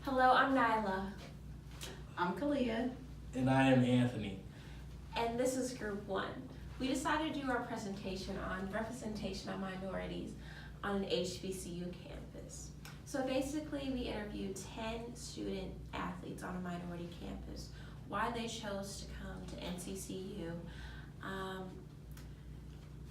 Hello, I'm Nyla, I'm Kalia. And I am Anthony. and this is Group 1. We decided to do our presentation on representation of minorities on an HBCU campus. So basically, we interviewed 10 student athletes on a minority campus, why they chose to come to NCCU,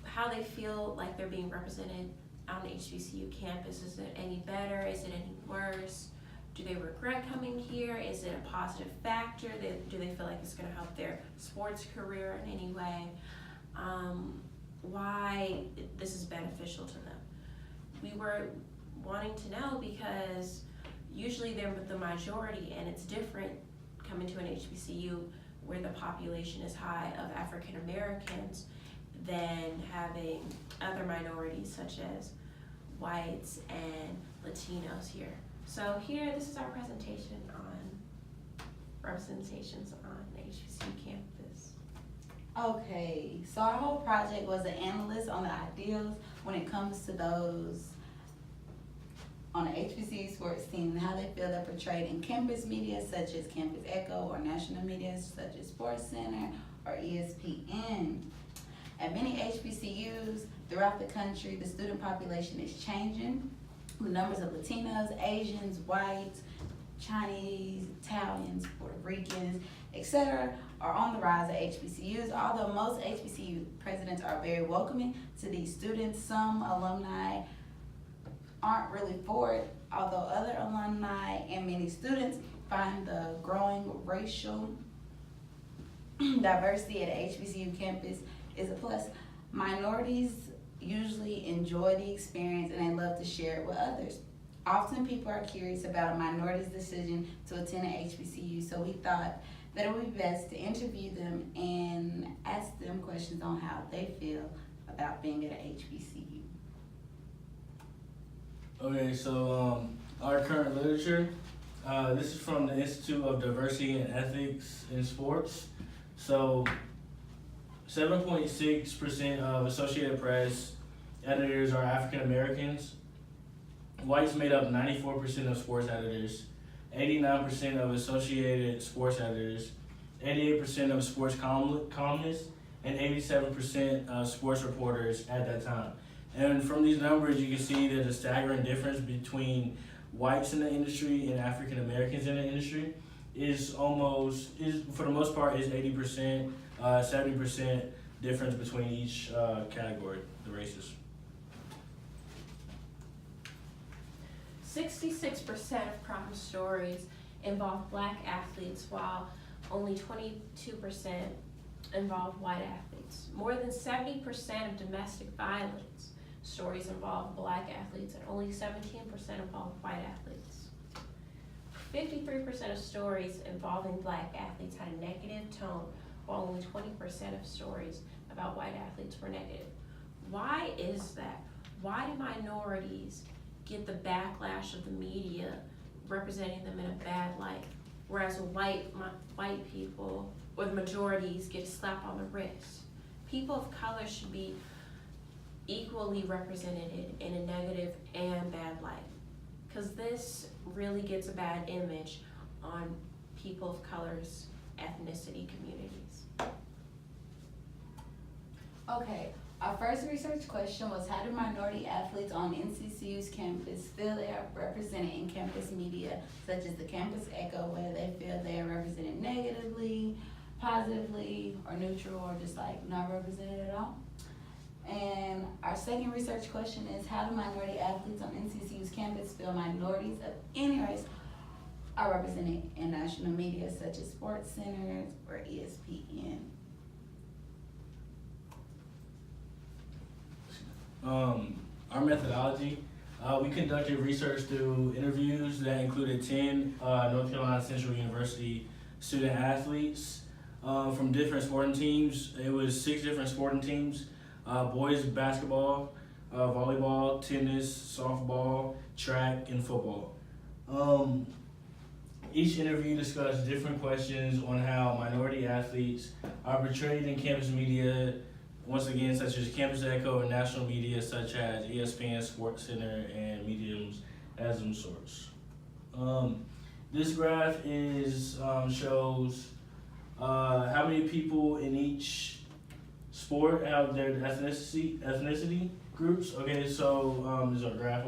how they feel like they're being represented on an HBCU campus. Is it any better? Is it any worse? Do they regret coming here? Is it a positive factor? Do they feel like it's going to help their sports career in any way? Why this is beneficial to them? We were wanting to know because usually they're the majority, and it's different coming to an HBCU where the population is high of African Americans than having other minorities such as whites and Latinos here. So here, this is our presentation on representations on the HBCU campus. Okay, so our whole project was an analyst on the ideals when it comes to those on the HBCU sports team and how they feel they're portrayed in campus media such as Campus Echo or national media such as Sports Center or ESPN. At many HBCUs throughout the country, the student population is changing. The numbers of Latinos, Asians, whites, Chinese, Italians, Puerto Ricans, etc. are on the rise at HBCUs. Although most HBCU presidents are very welcoming to these students, some alumni aren't really for it, although other alumni and many students find the growing racial diversity at a HBCU campus is a plus. Minorities usually enjoy the experience and they love to share it with others. Often people are curious about a minority's decision to attend an HBCU, so we thought that it would be best to interview them and ask them questions on how they feel about being at an HBCU. Okay, so our current literature, this is from the Institute of Diversity and Ethics in Sports. So 7.6% of Associated Press editors are African Americans. Whites made up 94% of sports editors, 89% of Associated Sports editors, 88% of sports columnists, and 87% of sports reporters at that time. And from these numbers, you can see there's a staggering difference between whites in the industry and African Americans in the industry. Is for the most part is 80%, 70% difference between each category, the races. 66% of crime stories involve black athletes, while only 22% involve white athletes. More than 70% of domestic violence stories involve black athletes, and only 17% involve white athletes. 53% of stories involving black athletes had a negative tone, while only 20% of stories about white athletes were negative. Why is that? Why do minorities get the backlash of the media representing them in a bad light, whereas white people, or the majorities, get a slap on the wrist? People of color should be equally represented in a negative and bad light, because this really gets a bad image on people of color's ethnicity communities. Okay, our first research question was, how do minority athletes on NCCU's campus feel they are represented in campus media, such as the Campus Echo, whether they feel they are represented negatively, positively, or neutral, or just like not represented at all? And our second research question is, how do minority athletes on NCCU's campus feel minorities of any race are represented in national media such as Sports Center or ESPN? Our methodology, we conducted research through interviews that included 10 North Carolina Central University student athletes from different sporting teams. It was 6 different sporting teams: boys basketball, volleyball, tennis, softball, track, and football. Each interview discussed different questions on how minority athletes are portrayed in campus media, once again, such as Campus Echo and national media such as ESPN, Sports Center, and mediums as them sorts. This graph is shows how many people in each sport have their ethnicity groups. Okay, so there's a graph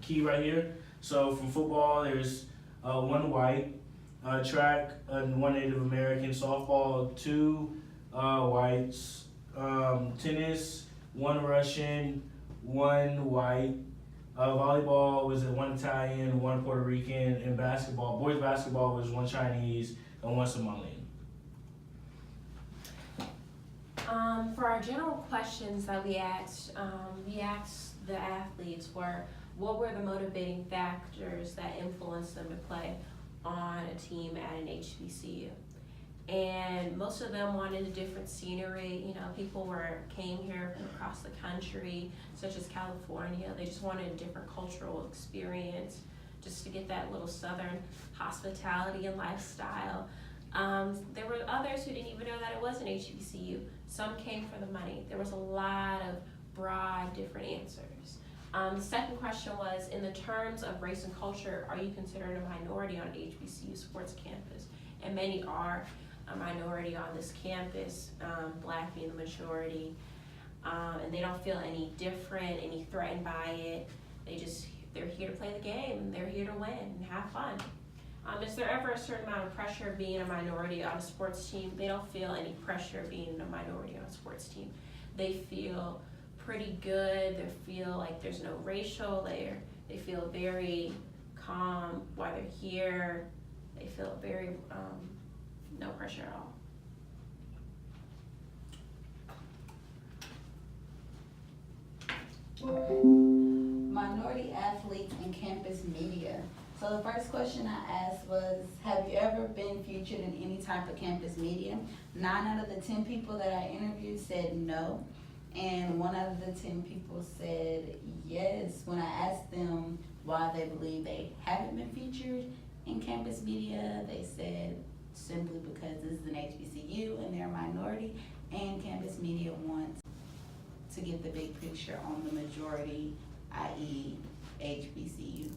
key right here. So from football, there's one white, track, one Native American, softball, two whites, tennis, one Russian, one white. Volleyball was one Italian, one Puerto Rican, and basketball, boys basketball was one Chinese and one Somalian. For our general questions that we asked the athletes what were the motivating factors that influenced them to play on a team at an HBCU? And most of them wanted a different scenery. You know, people came here from across the country, such as California. They just wanted a different cultural experience, just to get that little Southern hospitality and lifestyle. There were others who didn't even know that it was an HBCU. Some came for the money. There was a lot of broad, different answers. The second question was, in the terms of race and culture, are you considered a minority on an HBCU sports campus? And many are a minority on this campus, Black being the majority, and they don't feel any different, any threatened by it. They're here to play the game, and they're here to win and have fun. Is there ever a certain amount of pressure being a minority on a sports team? They don't feel any pressure being a minority on a sports team. They feel pretty good. They feel like there's no racial layer. They feel very calm while they're here. They feel very no pressure at all. Minority athletes and campus media. So the first question I asked was, have you ever been featured in any type of campus media? 9 out of the 10 people that I interviewed said no, and 1 out of the 10 people said yes. When I asked them why they believe they haven't been featured in campus media, they said simply because this is an HBCU and they're a minority, and campus media wants to get the big picture on the majority, i.e. HBCU.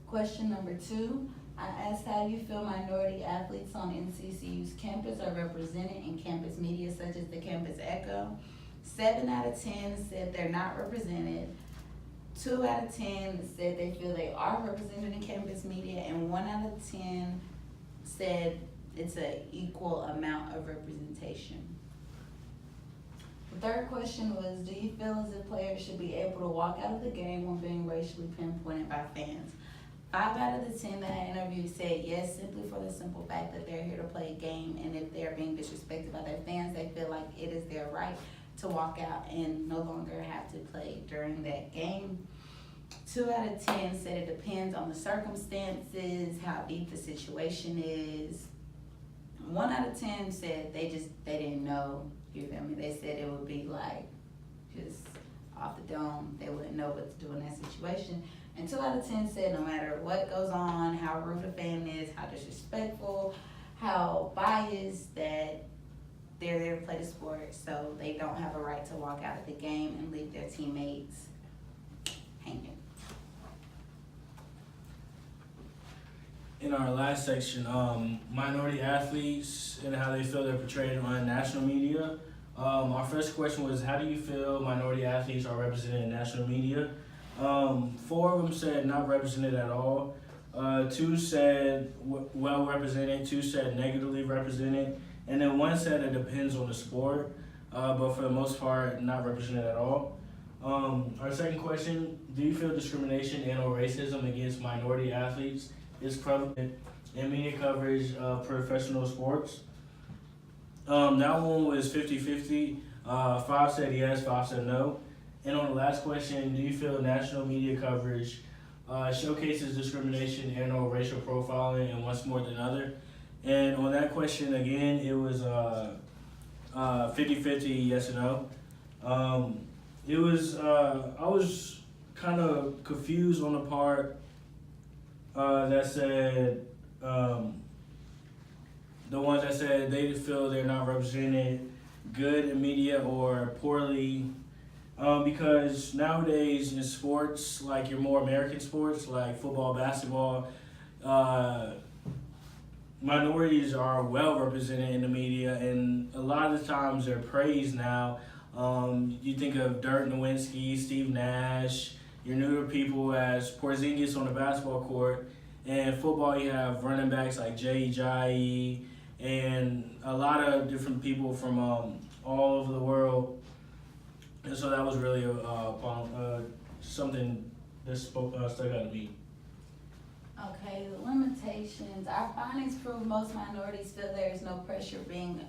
Question number 2, I asked how you feel minority athletes on NCCU's campus are represented in campus media such as the Campus Echo. 7 out of 10 said they're not represented. 2 out of 10 said they feel they are represented in campus media, and 1 out of 10 said it's an equal amount of representation. The third question was, do you feel as if players should be able to walk out of the game when being racially pinpointed by fans? 5 out of the 10 that I interviewed said yes, simply for the simple fact that they're here to play a game, and if they're being disrespected by their fans, they feel like it is their right to walk out and no longer have to play during that game. 2 out of 10 said it depends on the circumstances, how deep the situation is. 1 out of 10 said they didn't know. You feel me? They said it would be like just off the dome. They wouldn't know what to do in that situation. And 2 out of 10 said no matter what goes on, how rude a fan is, how disrespectful, how biased, that they're there to play the sport, so they don't have a right to walk out of the game and leave their teammates hanging. In our last section, minority athletes and how they feel they're portrayed on national media. Our first question was, how do you feel minority athletes are represented in national media? 4 of them said not represented at all. 2 said well represented, 2 said negatively represented, and then 1 said it depends on the sport, but for the most part, not represented at all. Our second question, do you feel discrimination and or racism against minority athletes is prevalent in media coverage of professional sports? That one was 50-50. 5 said yes, 5 said no. And on the last question, do you feel national media coverage showcases discrimination and or racial profiling and one's more than other? And on that question, again, it was 50-50, yes and no. I was kind of confused on the part that said, the ones that said they feel they're not represented good in media or poorly, because nowadays in sports, like your more American sports, like football, basketball, minorities are well represented in the media, and a lot of the times they're praised now. You think of Dirk Nowitzki, Steve Nash, your newer people as Porzingis on the basketball court. And football, you have running backs like Jay Ajayi and a lot of different people from all over the world. And so that was really something that stuck out to me. Okay, the limitations. Our findings prove most minorities feel there is no pressure being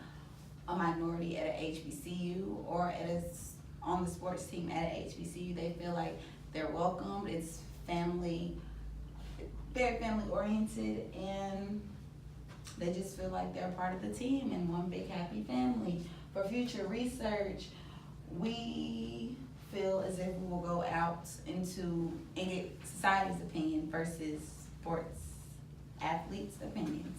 a minority at a HBCU or on the sports team at a HBCU. They feel like they're welcomed. It's very family oriented, and they just feel like they're part of the team and one big happy family. For future research, we feel as if we will go out and get society's opinion versus sports athletes' opinions.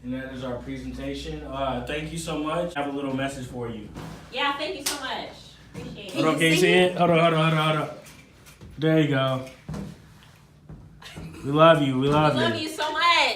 And that is our presentation. Thank you so much. I have a little message for you. Yeah, thank you so much. Appreciate it. Hold on, can you see it? Hold on. There you go. We love you. We love you so much.